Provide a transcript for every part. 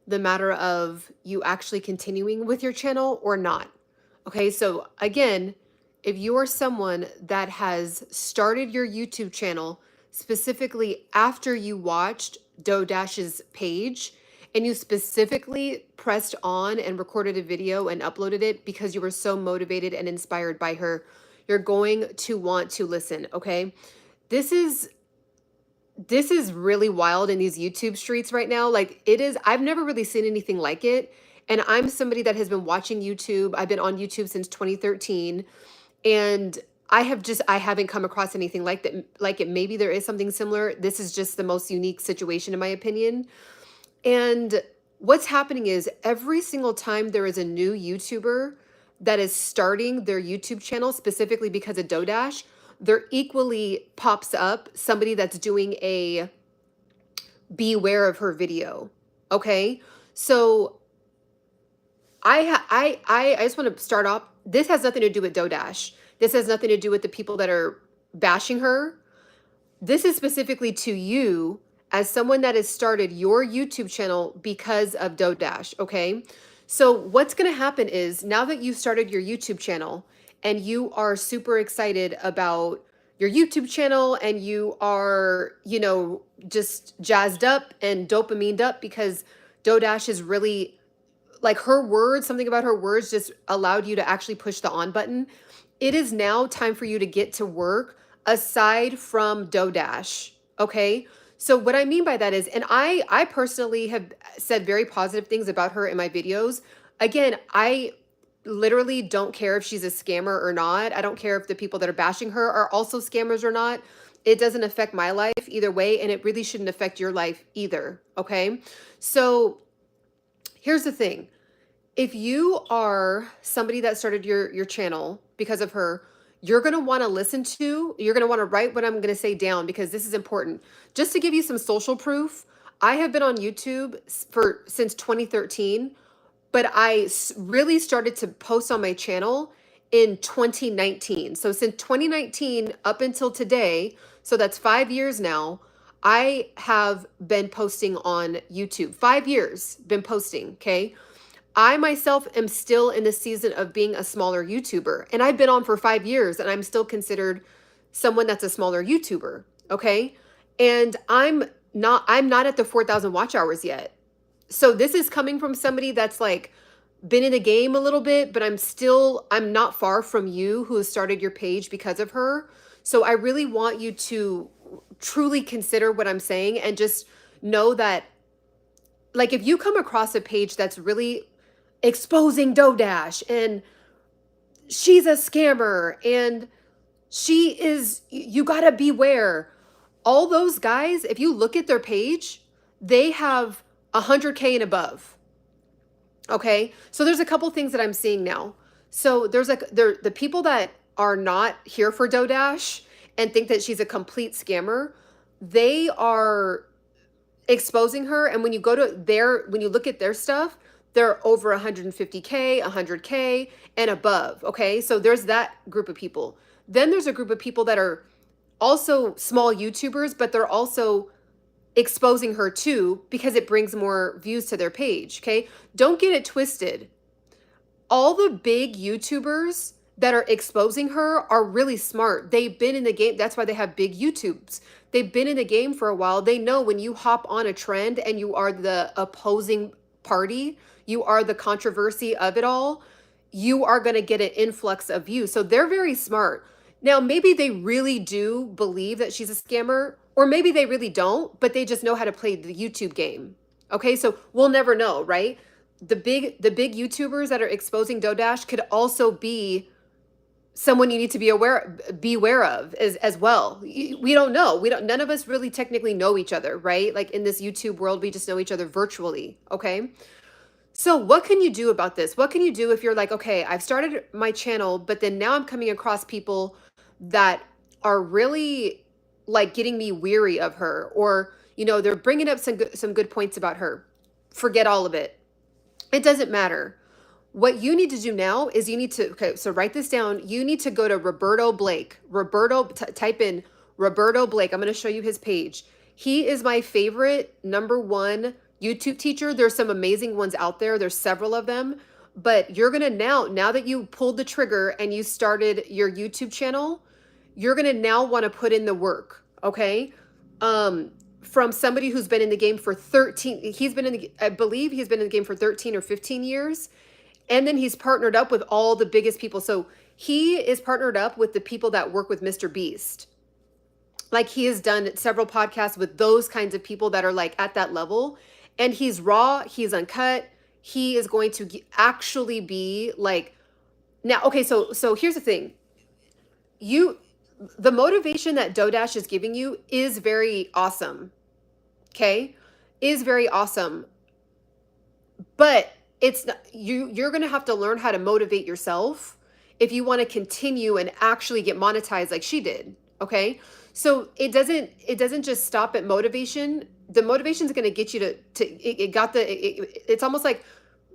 the matter of you actually continuing with your channel or not. Okay, so again, if you are someone that has started your YouTube channel specifically after you watched DoDash's page and you specifically pressed on and recorded a video and uploaded it because you were so motivated and inspired by her, you're going to want to listen, okay? This is really wild in these YouTube streets right now. Like it is, I've never really seen anything like it. And I'm somebody that has been watching YouTube. I've been on YouTube since 2013. And I haven't come across anything like that. Like it, maybe there is something similar. This is just the most unique situation in my opinion. And what's happening is every single time there is a new YouTuber that is starting their YouTube channel specifically because of DoDash, there equally pops up somebody that's doing a beware of her video. Okay. So I just want to start off. This has nothing to do with DoDash. This has nothing to do with the people that are bashing her. This is specifically to you as someone that has started your YouTube channel because of DoDash. Okay. So what's going to happen is now that you've started your YouTube channel and you are super excited about your YouTube channel and you are, you know, just jazzed up and dopamined up because DoDash is really like her words, something about her words just allowed you to actually push the on button. It is now time for you to get to work aside from DoDash. Okay. So what I mean by that is, and I personally have said very positive things about her in my videos. Again, I literally don't care if she's a scammer or not. I don't care if the people that are bashing her are also scammers or not. It doesn't affect my life either way, and it really shouldn't affect your life either. Okay. So here's the thing. If you are somebody that started your channel because of her, you're going to want to you're going to want to write what I'm going to say down because this is important. Just to give you some social proof, I have been on YouTube since 2013, but I really started to post on my channel in 2019. So since 2019 up until today, so that's 5 years now, I have been posting on YouTube. 5 years been posting, okay? I myself am still in the season of being a smaller YouTuber, and I've been on for 5 years and I'm still considered someone that's a smaller YouTuber, okay? And I'm not at the 4,000 watch hours yet. So this is coming from somebody that's like been in the game a little bit, but I'm not far from you who has started your page because of her. So I really want you to truly consider what I'm saying and just know that, like, if you come across a page that's really exposing DoDash and she's a scammer and you gotta beware. All those guys, if you look at their page, they have 100K and above. Okay. So there's a couple things that I'm seeing now. So there's the people that are not here for DoDash and think that she's a complete scammer. They are exposing her. And when you look at their stuff, they're over 150K, 100K and above. Okay. So there's that group of people. Then there's a group of people that are also small YouTubers, but they're also exposing her too because it brings more views to their page. Okay. Don't get it twisted. All the big YouTubers that are exposing her are really smart. They've been in the game. That's why they have big YouTubes. They've been in the game for a while. They know when you hop on a trend and you are the opposing party, you are the controversy of it all, you are going to get an influx of views. So they're very smart. Now, maybe they really do believe that she's a scammer, or maybe they really don't, but they just know how to play the YouTube game. Okay, so we'll never know, right? The big YouTubers that are exposing DoDash could also be someone you need to be aware of as well. We don't know. None of us really technically know each other, right? Like in this YouTube world, we just know each other virtually. Okay. So what can you do about this? What can you do if you're like, okay, I've started my channel, but then now I'm coming across people that are really like getting me weary of her, or, they're bringing up some good points about her. Forget all of it. It doesn't matter. What you need to do now is so write this down. You need to go to Roberto Blake. Type in Roberto Blake. I'm going to show you his page. He is my favorite #1 YouTube teacher. There's some amazing ones out there. There's several of them, but you're going to now that you pulled the trigger and you started your YouTube channel, you're going to now want to put in the work. Okay. From somebody who's been in the game for 13, I believe he's been in the game for 13 or 15 years. And then he's partnered up with all the biggest people. So he is partnered up with the people that work with Mr. Beast. Like, he has done several podcasts with those kinds of people that are like at that level. And he's raw, he's uncut. He is going to actually be like, now, okay, so here's the thing. The motivation that DoorDash is giving you is very awesome. Okay? Is very awesome. But it's not, you're going to have to learn how to motivate yourself if you want to continue and actually get monetized like she did. Okay? So it doesn't just stop at motivation. The motivation is going to get you it's almost like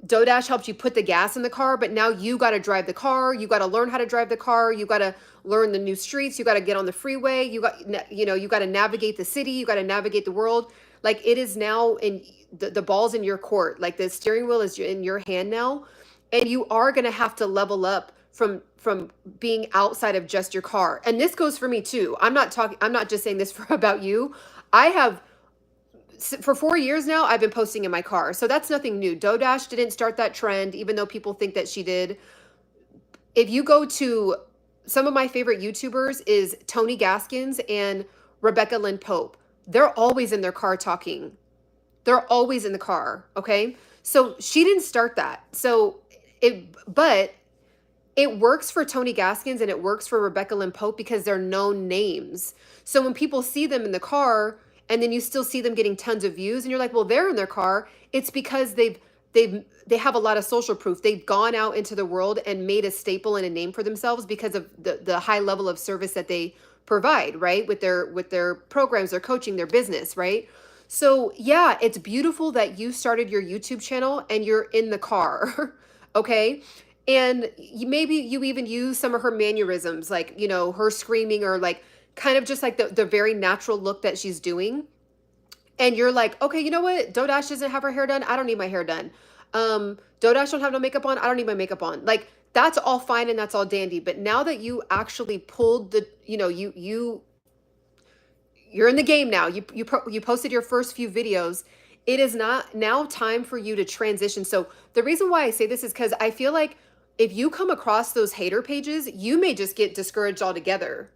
DoorDash helped you put the gas in the car, but now you got to drive the car. You got to learn how to drive the car. You got to learn the new streets. You got to get on the freeway. You got to navigate the city. You got to navigate the world. Like, it is now in the ball's in your court. Like, the steering wheel is in your hand now. And you are going to have to level up from being outside of just your car. And this goes for me too. I'm not just saying this about you. For 4 years now, I've been posting in my car. So that's nothing new. DoorDash didn't start that trend, even though people think that she did. If you go to some of my favorite YouTubers is Tony Gaskins and Rebecca Lynn Pope. They're always in their car talking. They're always in the car. Okay. So she didn't start that. But it works for Tony Gaskins and it works for Rebecca Lynn Pope because they're known names. So when people see them in the car and then you still see them getting tons of views and you're like, well, they're in their car. It's because they have a lot of social proof. They've gone out into the world and made a staple and a name for themselves because of the high level of service that they provide, right? With their programs, their coaching, their business, right? So yeah, it's beautiful that you started your YouTube channel and you're in the car, okay? And maybe you even use some of her mannerisms, like, her screaming or like kind of just like the very natural look that she's doing. And you're like, okay, you know what? DoorDash doesn't have her hair done. I don't need my hair done. DoorDash don't have no makeup on. I don't need my makeup on. Like, that's all fine and that's all dandy. But now that you actually pulled you're in the game now. You posted your first few videos. It is not now time for you to transition. So the reason why I say this is because I feel like if you come across those hater pages, you may just get discouraged altogether.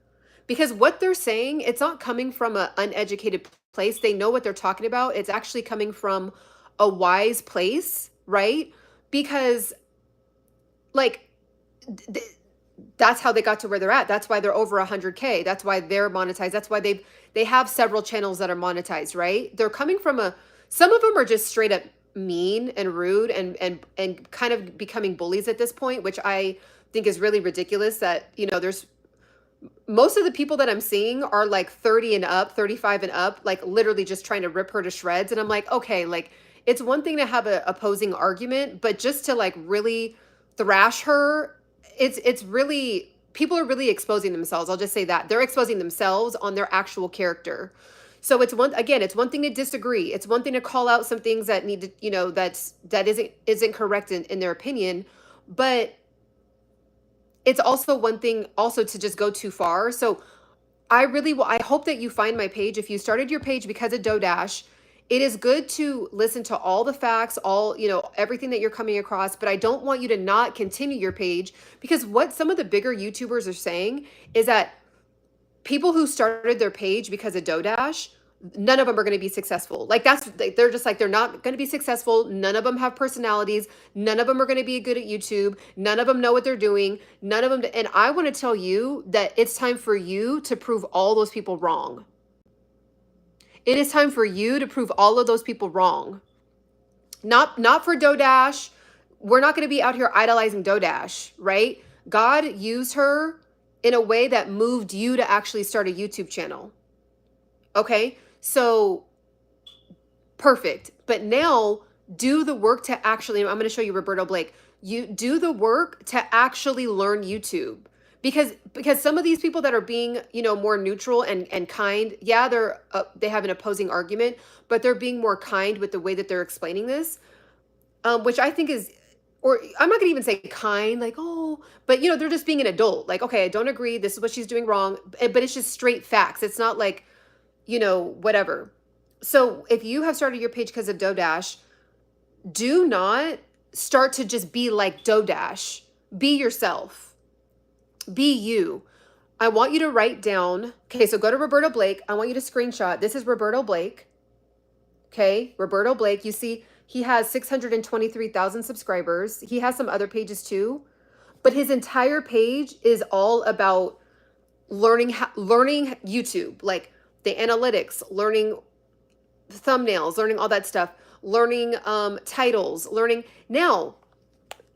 Because what they're saying, it's not coming from an uneducated place. They know what they're talking about. It's actually coming from a wise place, right? Because like that's how they got to where they're at. That's why they're over 100K. That's why they're monetized. That's why they have several channels that are monetized, right? They're coming from some of them are just straight up mean and rude and kind of becoming bullies at this point, which I think is really ridiculous that, there's most of the people that I'm seeing are like 30 and up, 35 and up, like literally just trying to rip her to shreds. And I'm like, okay, like it's one thing to have an opposing argument, but just to like really thrash her, it's really, people are really exposing themselves. I'll just say that they're exposing themselves on their actual character. So it's one thing to disagree. It's one thing to call out some things that need to, that isn't correct in their opinion, but it's also one thing also to just go too far. So I hope that you find my page. If you started your page because of DoorDash, it is good to listen to all the facts, everything that you're coming across, but I don't want you to not continue your page because what some of the bigger YouTubers are saying is that people who started their page because of DoorDash, none of them are going to be successful. Like they're just like, they're not going to be successful. None of them have personalities. None of them are going to be good at YouTube. None of them know what they're doing. None of them. And I want to tell you that it's time for you to prove all those people wrong. It is time for you to prove all of those people wrong. Not for DoorDash. We're not going to be out here idolizing DoorDash, right? God used her in a way that moved you to actually start a YouTube channel. Okay? So perfect. But now do the work to actually, I'm going to show you Roberto Blake. You do the work to actually learn YouTube because some of these people that are being, more neutral and kind, yeah, they have an opposing argument, but they're being more kind with the way that they're explaining this, which I think is, or I'm not gonna even say kind, like, oh, but they're just being an adult. Like, okay, I don't agree. This is what she's doing wrong, but it's just straight facts. It's not like, whatever. So if you have started your page because of DoDash, do not start to just be like DoDash. Be yourself. Be you. I want you to write down, okay, so go to Roberto Blake. I want you to screenshot. This is Roberto Blake. Okay, Roberto Blake. You see, he has 623,000 subscribers. He has some other pages too, but his entire page is all about learning YouTube, like the analytics, learning thumbnails, learning all that stuff, learning titles, learning. Now,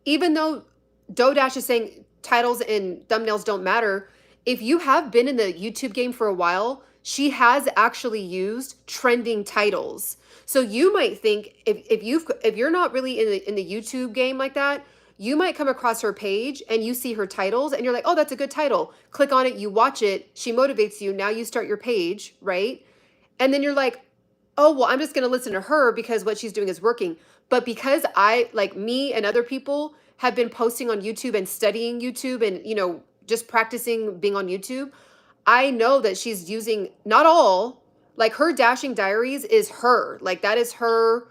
even though DoDash is saying titles and thumbnails don't matter, if you have been in the YouTube game for a while, she has actually used trending titles. So you might think if you're not really in the YouTube game like that, you might come across her page and you see her titles and you're like, oh, that's a good title. Click on it, you watch it, she motivates you. Now you start your page, right? And then you're like, oh, well, I'm just going to listen to her because what she's doing is working. But because me and other people have been posting on YouTube and studying YouTube and, just practicing being on YouTube, I know that she's using, not all, like her dashing diaries is her. Like that is her,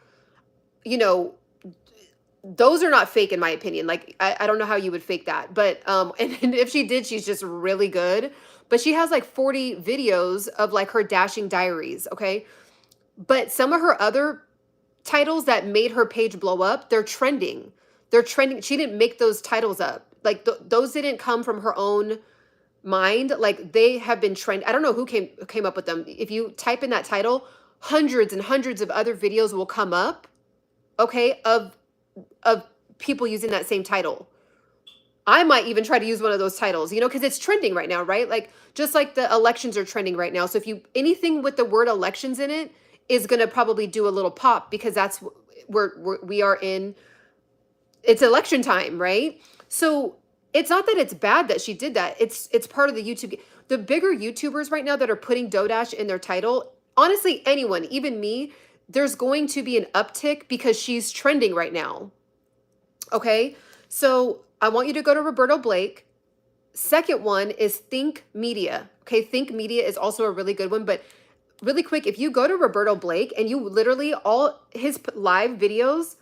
those are not fake in my opinion. Like, I don't know how you would fake that. But, and if she did, she's just really good. But she has like 40 videos of like her dashing diaries, okay? But some of her other titles that made her page blow up, they're trending. They're trending. She didn't make those titles up. Like those didn't come from her own mind. Like they have been trend. I don't know who came up with them. If you type in that title, hundreds and hundreds of other videos will come up, okay, of people using that same title. I might even try to use one of those titles, because it's trending right now, right? Like just like the elections are trending right now. So if anything with the word elections in it is going to probably do a little pop because that's where we are in. It's election time, right? So it's not that it's bad that she did that. It's part of the YouTube. The bigger YouTubers right now that are putting DoDash in their title, honestly, anyone, even me, there's going to be an uptick because she's trending right now. Okay? So I want you to go to Roberto Blake. Second one is Think Media. Okay, Think Media is also a really good one, but really quick, if you go to Roberto Blake and you literally all his live videos,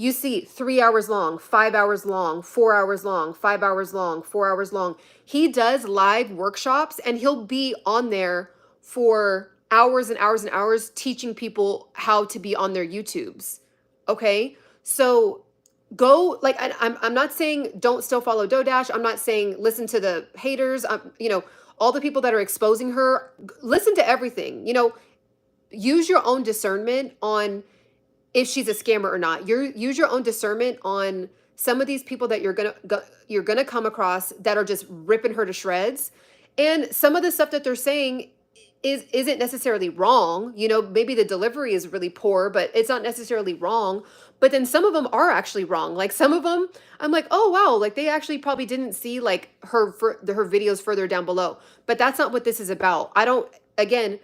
you see 3 hours long, 5 hours long, 4 hours long, 5 hours long, 4 hours long. He does live workshops and he'll be on there for hours and hours and hours teaching people how to be on their YouTubes. Okay? So go, like, I'm not saying don't still follow DoDash. I'm not saying listen to the haters. All the people that are exposing her, listen to everything. Use your own discernment on if she's a scammer or not. Use your own discernment on some of these people that you're gonna come across that are just ripping her to shreds. And some of the stuff that they're saying isn't necessarily wrong. Maybe the delivery is really poor, but it's not necessarily wrong. But then some of them are actually wrong. Like some of them, I'm like, oh wow, like they actually probably didn't see like her videos further down below. But that's not what this is about. Again,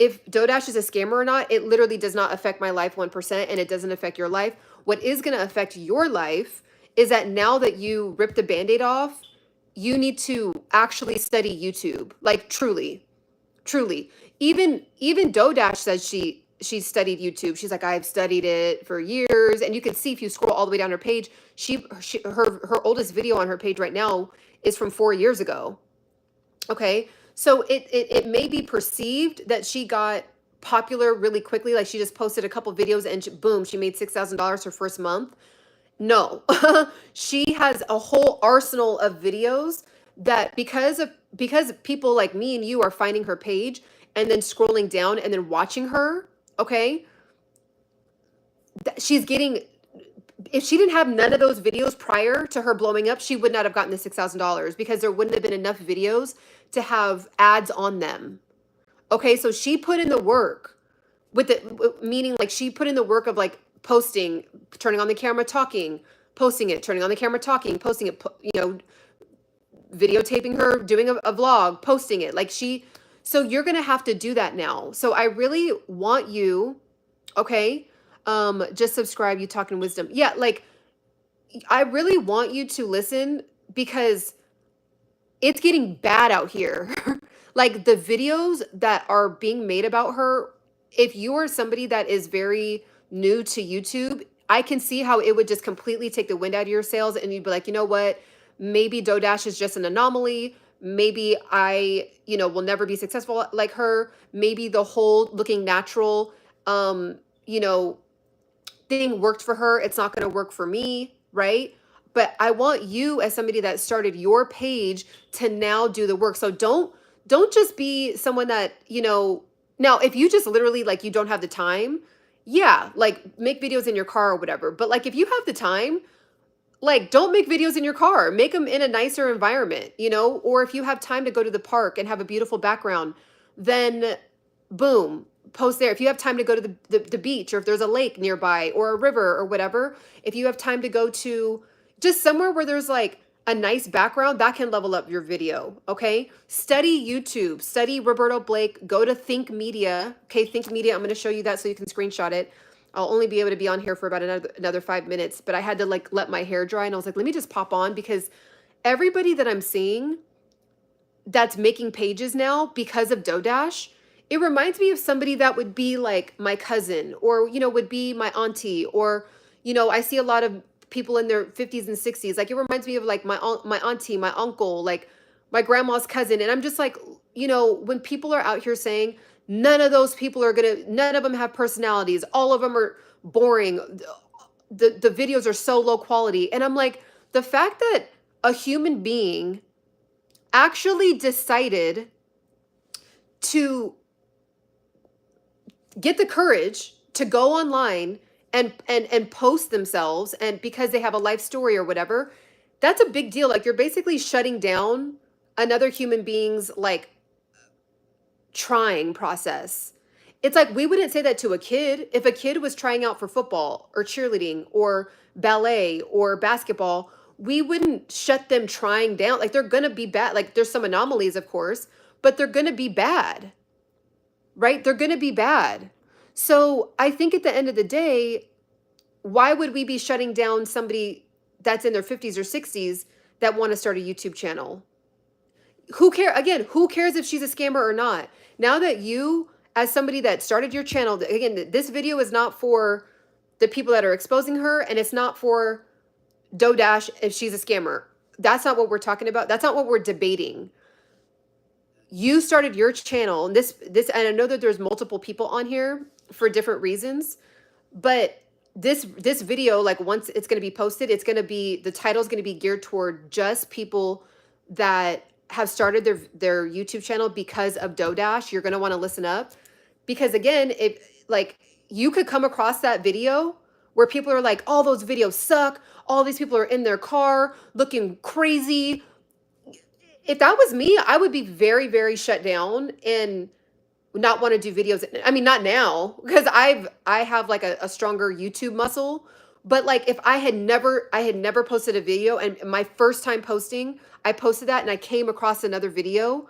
if DoDash is a scammer or not, it literally does not affect my life 1%, and it doesn't affect your life. What is going to affect your life is that now that you rip the Band-Aid off, you need to actually study YouTube. Like truly. Even DoDash says she studied YouTube. She's like, I've studied it for years. And you can see if you scroll all the way down her page, her oldest video on her page right now is from 4 years ago. Okay. So it may be perceived that she got popular really quickly. Like she just posted a couple videos and boom, she made $6,000 her first month. No, she has a whole arsenal of videos that because people like me and you are finding her page and then scrolling down and then watching her. Okay. She's getting, if she didn't have none of those videos prior to her blowing up, she would not have gotten the $6,000 because there wouldn't have been enough videos to have ads on them. Okay, so she put in the work meaning like she put in the work of like posting, turning on the camera, talking, posting it, turning on the camera, talking, posting it, videotaping her doing a vlog, posting it. Like so you're going to have to do that now. So I really want you, okay? Just subscribe, you talking wisdom. Yeah, like I really want you to listen because it's getting bad out here. Like the videos that are being made about her, if you are somebody that is very new to YouTube, I can see how it would just completely take the wind out of your sails and you'd be like, you know what? Maybe DoDash is just an anomaly. Maybe I, will never be successful like her. Maybe the whole looking natural, you know, thing worked for her. It's not going to work for me, right? But I want you as somebody that started your page to now do the work. So don't just be someone that, now if you just literally like you don't have the time, yeah, like make videos in your car or whatever. But like if you have the time, like don't make videos in your car. Make them in a nicer environment, or if you have time to go to the park and have a beautiful background, then boom, post there. If you have time to go to the beach, or if there's a lake nearby or a river or whatever, if you have time to go to just somewhere where there's like a nice background, that can level up your video. Okay. Study YouTube, study Roberto Blake, go to Think Media. Okay. Think Media. I'm going to show you that so you can screenshot it. I'll only be able to be on here for about another 5 minutes, but I had to like let my hair dry and I was like, let me just pop on because everybody that I'm seeing that's making pages now because of DoDash, it reminds me of somebody that would be like my cousin or, would be my auntie or, I see a lot of people in their 50s and 60s. Like it reminds me of like my auntie, my uncle, like my grandma's cousin. And I'm just like, when people are out here saying none of those people none of them have personalities. All of them are boring. The videos are so low quality. And I'm like, the fact that a human being actually decided to get the courage to go online and post themselves, and because they have a life story or whatever, that's a big deal. Like you're basically shutting down another human being's like trying process. It's like we wouldn't say that to a kid. If a kid was trying out for football or cheerleading or ballet or basketball, we wouldn't shut them trying down. Like they're gonna be bad. Like there's some anomalies, of course, but they're gonna be bad, right? They're gonna be bad. So I think at the end of the day, why would we be shutting down somebody that's in their 50s or 60s that want to start a YouTube channel? Who cares if she's a scammer or not? Now that you, as somebody that started your channel, again, this video is not for the people that are exposing her, and it's not for DoDash if she's a scammer. That's not what we're talking about. That's not what we're debating. You started your channel, and and I know that there's multiple people on here for different reasons, but this video, like once it's going to be posted, the title is going to be geared toward just people that have started their YouTube channel because of DoDash. You're going to want to listen up because again, if like you could come across that video where people are like, all those videos suck. All these people are in their car looking crazy. If that was me, I would be very, very shut down and not want to do videos. I mean, not now because I have like a stronger YouTube muscle. But like if I had never posted a video, and my first time posting, I posted that and I came across another video,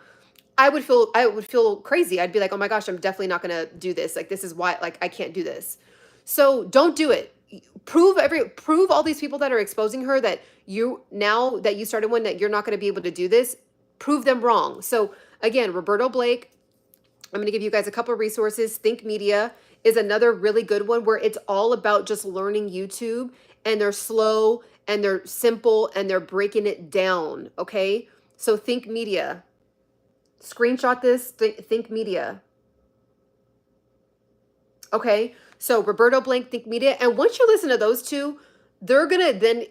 I would feel crazy. I'd be like, oh my gosh, I'm definitely not gonna do this. Like this is why like I can't do this. So don't do it. Prove all these people that are exposing her that now that you started one that you're not gonna be able to do this, prove them wrong. So again, Roberto Blake, I'm going to give you guys a couple of resources. Think Media is another really good one where it's all about just learning YouTube, and they're slow and they're simple and they're breaking it down. Okay. So Think Media, screenshot this, Think Media. Okay. So Roberto Blake, Think Media. And once you listen to those two, they're going to then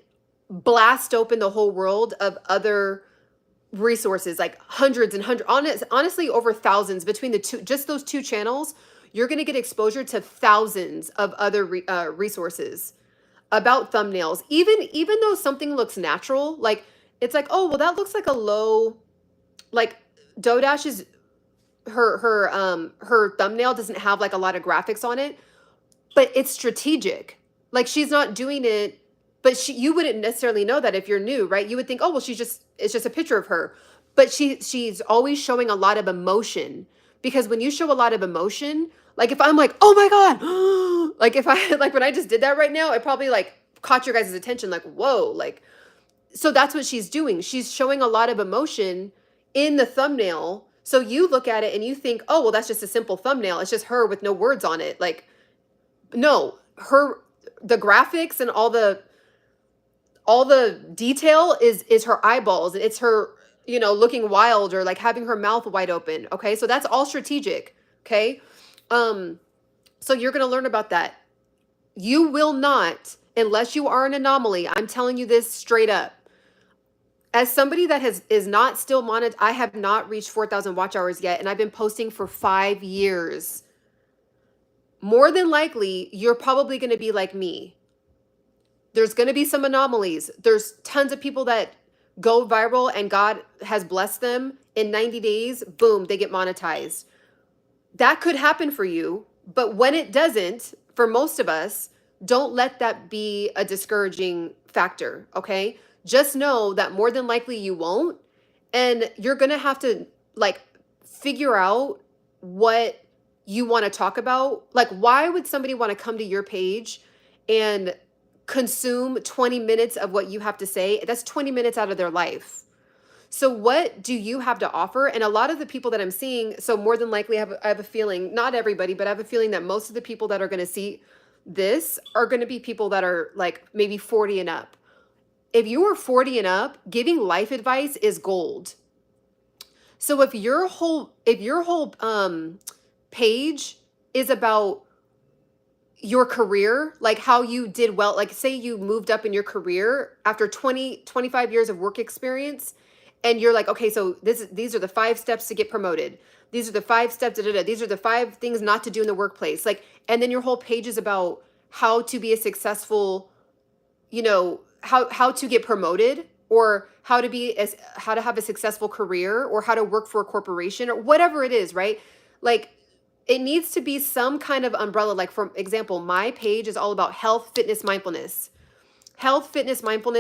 blast open the whole world of other resources, like hundreds and hundreds, honestly over thousands between the two, just those two channels. You're going to get exposure to thousands of other resources about thumbnails. Even though something looks natural, like it's like, oh well, that looks like a low, like DoDash is her thumbnail doesn't have like a lot of graphics on it, but it's strategic. Like she's not doing it But you wouldn't necessarily know that if you're new, right? You would think, oh, well, it's just a picture of her. But she's always showing a lot of emotion, because when you show a lot of emotion, like if I'm like, oh my God, like if I, like when I just did that right now, it probably like caught your guys' attention, like, whoa, like, so that's what she's doing. She's showing a lot of emotion in the thumbnail. So you look at it and you think, oh, well, that's just a simple thumbnail. It's just her with no words on it. Like, no, the graphics and all the detail is her eyeballs. It's her, looking wild or like having her mouth wide open. Okay. So that's all strategic. Okay. So you're going to learn about that. You will not, unless you are an anomaly. I'm telling you this straight up. As somebody that is not still monetized, I have not reached 4,000 watch hours yet, and I've been posting for 5 years. More than likely, you're probably going to be like me. There's going to be some anomalies. There's tons of people that go viral and God has blessed them. In 90 days, boom, they get monetized. That could happen for you, but when it doesn't, for most of us, don't let that be a discouraging factor, okay? Just know that more than likely you won't, and you're going to have to like figure out what you want to talk about. Like, why would somebody want to come to your page and consume 20 minutes of what you have to say? That's 20 minutes out of their life. So what do you have to offer? And a lot of the people that I'm seeing, so more than likely I have a feeling, not everybody, but I have a feeling that most of the people that are going to see this are going to be people that are like maybe 40 and up. If you are 40 and up, giving life advice is gold. So if your whole page is about your career, like how you did well, like say you moved up in your career after 25 years of work experience, and you're like, okay, so these are the 5 steps to get promoted. These are the 5 steps, these are the 5 things not to do in the workplace. Like, and then your whole page is about how to be a successful, how to get promoted, or how to have a successful career, or how to work for a corporation, or whatever it is, right? Like, it needs to be some kind of umbrella. Like, for example, my page is all about health, fitness, mindfulness,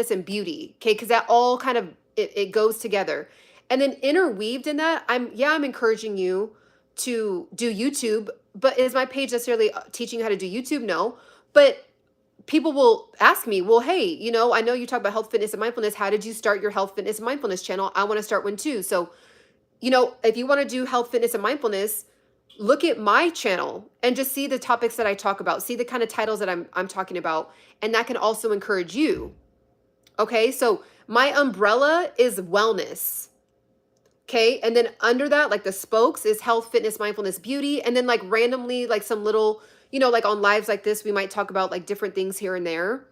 and beauty. Okay. Cause that all kind of, it goes together. And then interweaved in that, I'm encouraging you to do YouTube, but is my page necessarily teaching you how to do YouTube? No, but people will ask me, well, hey, I know you talk about health, fitness, and mindfulness. How did you start your health, fitness, and mindfulness channel? I want to start one too. So, if you want to do health, fitness, and mindfulness, look at my channel and just see the topics that I talk about, see the kind of titles that I'm talking about. And that can also encourage you. Okay. So my umbrella is wellness. Okay. And then under that, like the spokes is health, fitness, mindfulness, beauty. And then like randomly, like some little, like on lives like this, we might talk about like different things here and there.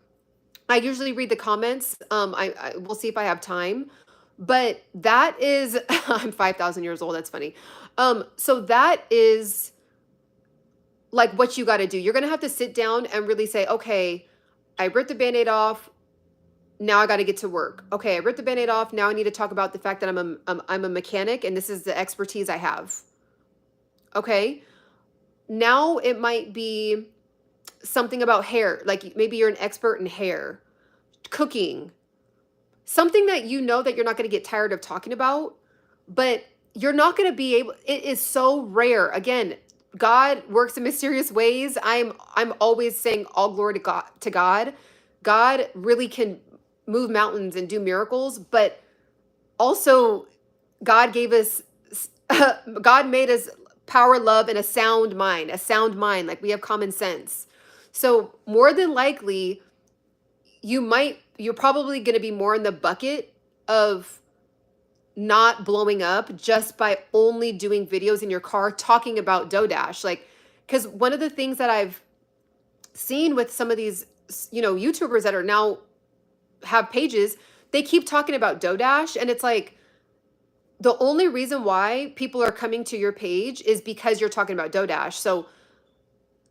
I usually read the comments. I will see if I have time, but that is, I'm 5,000 years old. That's funny. So that is like what you got to do. You're going to have to sit down and really say, okay, I ripped the Band-Aid off. Now I got to get to work. Okay, I ripped the Band-Aid off. Now I need to talk about the fact that I'm a mechanic and this is the expertise I have. Okay. Now it might be something about hair. Like maybe you're an expert in hair, cooking, something that that you're not going to get tired of talking about, but you're not going to be able, it is so rare. Again, God works in mysterious ways. I'm always saying all glory to God. God really can move mountains and do miracles, but also God gave us, God made us power, love, and a sound mind, like we have common sense. So more than likely, you're probably going to be more in the bucket of not blowing up just by only doing videos in your car talking about DoorDash. Like, because one of the things that I've seen with some of these, YouTubers that are now have pages, they keep talking about DoorDash, and it's like, the only reason why people are coming to your page is because you're talking about DoorDash. So,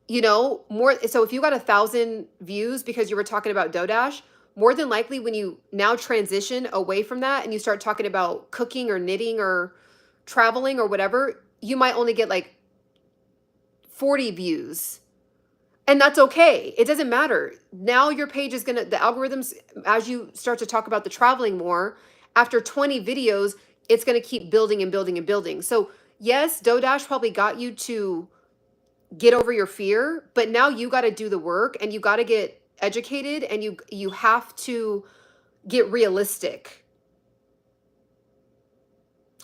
so if you got 1,000 views because you were talking about DoorDash, more than likely when you now transition away from that and you start talking about cooking or knitting or traveling or whatever, you might only get like 40 views. And that's okay. It doesn't matter. Now your page is gonna, the algorithms, as you start to talk about the traveling more, after 20 videos, it's gonna keep building and building and building. So yes, DoorDash probably got you to get over your fear, but now you got to do the work and you got to get educated and you have to get realistic.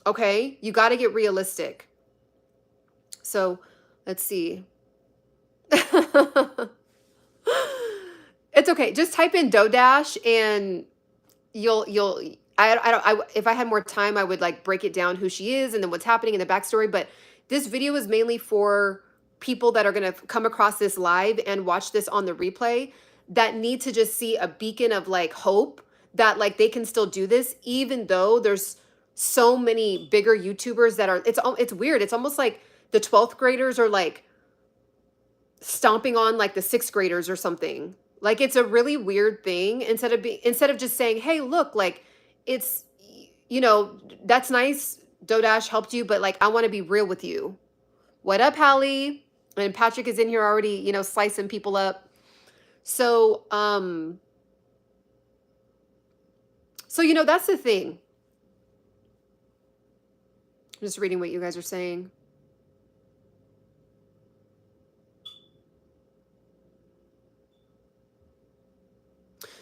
Okay? You got to get realistic. So, let's see. It's okay. Just type in DoorDash and you'll if I had more time I would like break it down who she is and then what's happening in the backstory, but this video is mainly for people that are going to come across this live and watch this on the replay that need to just see a beacon of like hope that like they can still do this even though there's so many bigger YouTubers that are it's weird. It's almost like the 12th graders are like stomping on like the 6th graders or something. Like it's a really weird thing instead of just saying, "Hey, look, like it's that's nice. DoorDash helped you, but like I want to be real with you." What up, Hallie? And Patrick is in here already, slicing people up. So, that's the thing. I'm just reading what you guys are saying.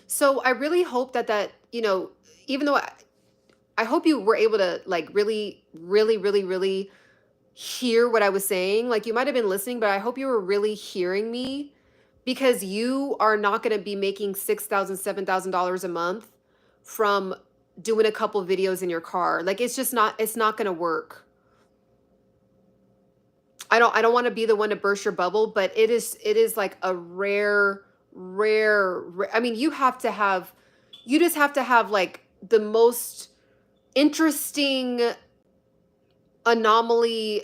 So I really hope that, even though I hope you were able to like really, really, really, really hear what I was saying. Like you might have been listening, but I hope you were really hearing me because you are not going to be making $6,000, $7,000 a month from doing a couple videos in your car. Like it's not going to work. I don't want to be the one to burst your bubble, but it is like a rare, I mean, you just have to have like the most interesting anomaly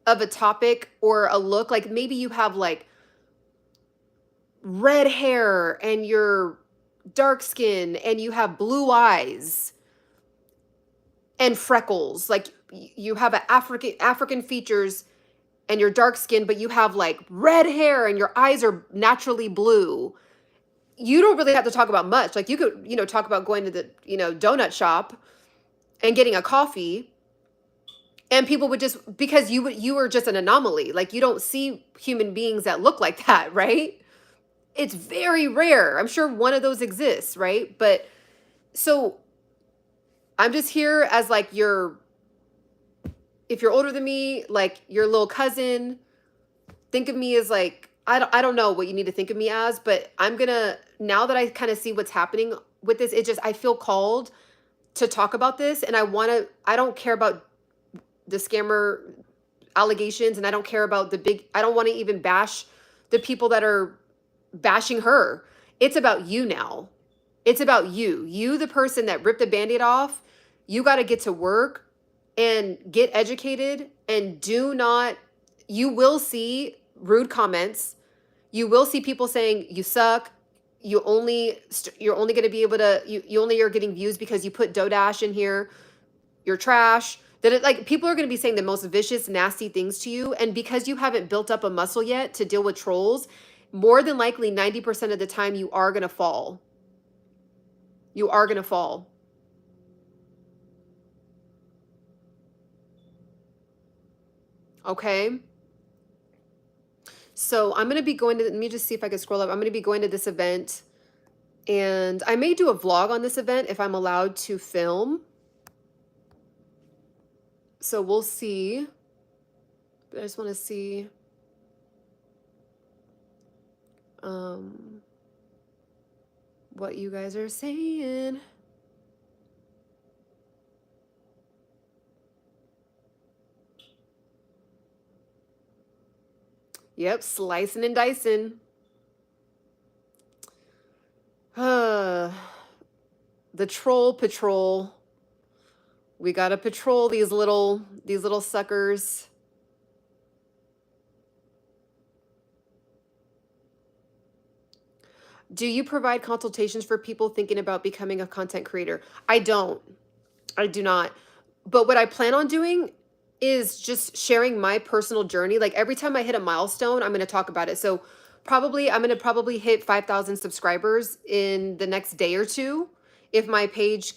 of a topic or a look. Like maybe you have like red hair and you're dark skin and you have blue eyes and freckles. Like you have African features and you're dark skin, but you have like red hair and your eyes are naturally blue. You don't really have to talk about much. Like you could, talk about going to the, donut shop and getting a coffee. And people would just, because you were just an anomaly. Like you don't see human beings that look like that, right? It's very rare. I'm sure one of those exists, right? But so I'm just here as like if you're older than me, like your little cousin, think of me as like, I don't know what you need to think of me as, but now that I kind of see what's happening with this, I feel called to talk about this. And I don't care about the scammer allegations and I don't care about I don't want to even bash the people that are bashing her. It's about you now. It's about you, the person that ripped the Band-Aid off. You got to get to work and get educated and you will see rude comments. You will see people saying you suck. You're only going to be able to, you only are getting views because you put DoorDash in here. You're trash. People are going to be saying the most vicious, nasty things to you. And because you haven't built up a muscle yet to deal with trolls, more than likely 90% of the time you are going to fall. You are going to fall. Okay. So I'm going to be going to, let me just see if I can scroll up. I'm going to be going to this event and I may do a vlog on this event if I'm allowed to film. So we'll see. But I just want to see what you guys are saying. Yep, slicing and dicing. The troll patrol. We gotta patrol these little suckers. Do you provide consultations for people thinking about becoming a content creator? I don't. I do not. But what I plan on doing is just sharing my personal journey. Like every time I hit a milestone, I'm going to talk about it. So I'm gonna probably hit 5,000 subscribers in the next day or two. If my page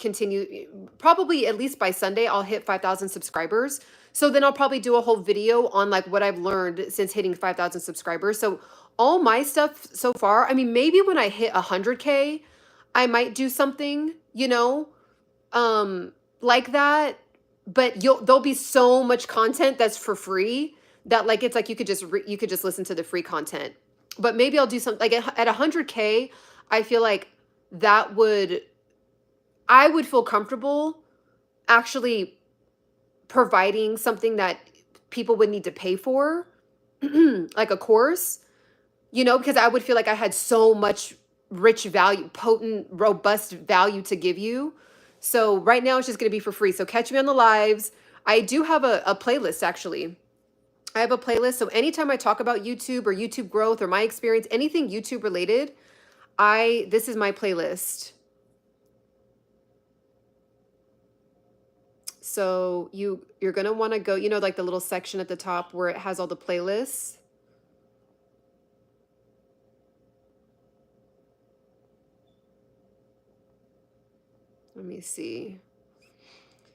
probably at least by Sunday, I'll hit 5,000 subscribers. So then I'll probably do a whole video on like what I've learned since hitting 5,000 subscribers. So all my stuff so far, I mean, maybe when I hit 100K, I might do something, like that. But there'll be so much content that's for free that like it's like you could just listen to the free content. But maybe I'll do something like at 100K, I feel like I would feel comfortable actually providing something that people would need to pay for, like a course, because I would feel like I had so much rich value, potent, robust value to give you. So right now it's just going to be for free. So catch me on the lives. I do have a playlist actually. I have a playlist. So anytime I talk about YouTube or YouTube growth or my experience, anything YouTube related, this is my playlist. So you're going to want to go, like the little section at the top where it has all the playlists. Let me see.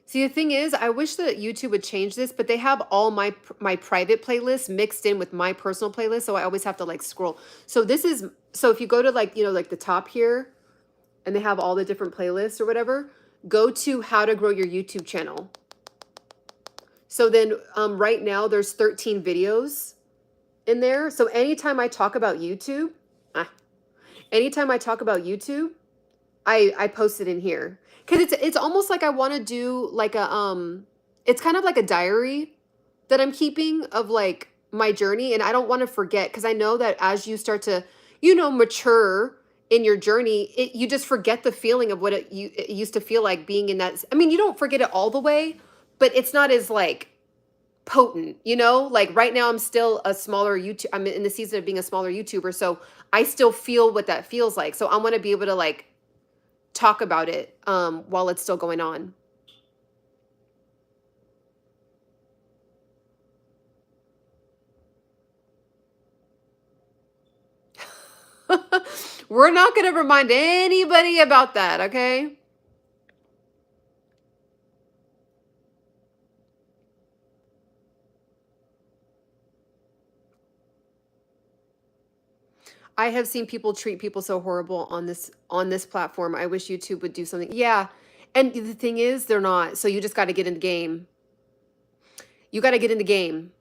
See, the thing is, I wish that YouTube would change this, but they have all my private playlists mixed in with my personal playlist, so I always have to like scroll. So if you go to like, like the top here, and they have all the different playlists or whatever, go to how to grow your YouTube channel. So then right now there's 13 videos in there. So anytime I talk about YouTube, I post it in here. Because it's almost like I want to do like it's kind of like a diary that I'm keeping of like my journey, and I don't want to forget, because I know that as you start to, mature in your journey, you just forget the feeling of what it used to feel like being in that. I mean, you don't forget it all the way, but it's not as like potent, like right now I'm still a smaller YouTube. I'm in the season of being a smaller YouTuber. So I still feel what that feels like. So I want to be able to like talk about it while it's still going on. We're not going to remind anybody about that, okay? I have seen people treat people so horrible on this platform. I wish YouTube would do something. Yeah. And the thing is, they're not. So you just got to get in the game. You got to get in the game,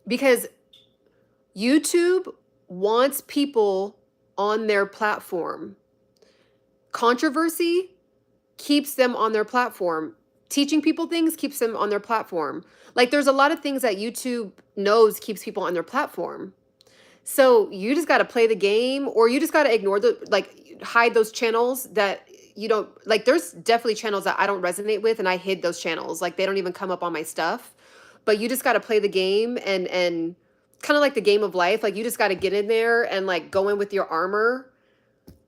because YouTube wants people on their platform. Controversy keeps them on their platform. Teaching people things keeps them on their platform. Like there's a lot of things that YouTube knows keeps people on their platform. So you just got to play the game, or you just got to ignore hide those channels that you don't like. There's definitely channels that I don't resonate with, and I hid those channels. Like they don't even come up on my stuff. But you just got to play the game, and kind of like the game of life. Like you just got to get in there and like go in with your armor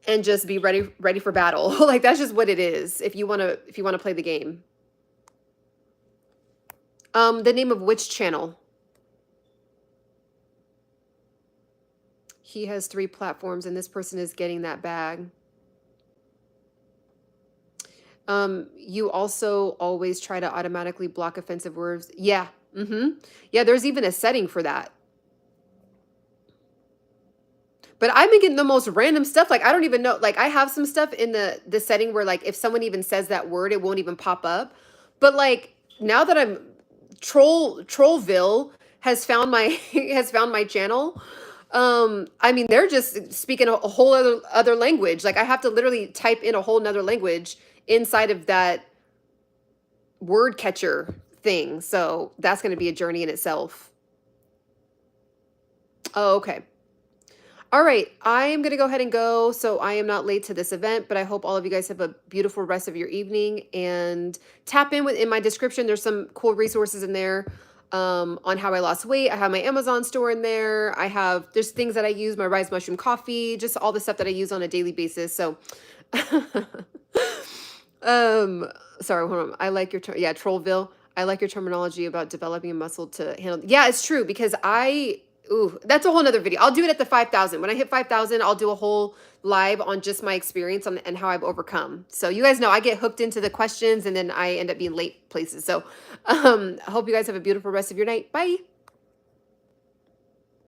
and just be ready for battle. Like that's just what it is. If you want to play the game. The name of which channel? He has 3 platforms, and this person is getting that bag. You also always try to automatically block offensive words. Yeah. Yeah, there's even a setting for that. But I've been getting the most random stuff. Like, I don't even know. Like, I have some stuff in the setting where, like, if someone even says that word, it won't even pop up. But, like, now that I'm Trollville has found my channel. I mean, they're just speaking a whole other language. Like I have to literally type in a whole nother language inside of that word catcher thing. So that's going to be a journey in itself. Oh, okay. All right. I am going to go ahead and go. So I am not late to this event, but I hope all of you guys have a beautiful rest of your evening, and tap in my description. There's some cool resources in there. On how I lost weight. I have my Amazon store in there. There's things that I use, my RYZE mushroom coffee, just all the stuff that I use on a daily basis. So, sorry, hold on. I like your, Trollville. I like your terminology about developing a muscle to handle. Yeah, it's true, because Ooh, that's a whole nother video. I'll do it at the 5,000. When I hit 5,000, I'll do a whole live on just my experience on and how I've overcome. So you guys know I get hooked into the questions and then I end up being late places. So I hope you guys have a beautiful rest of your night. Bye.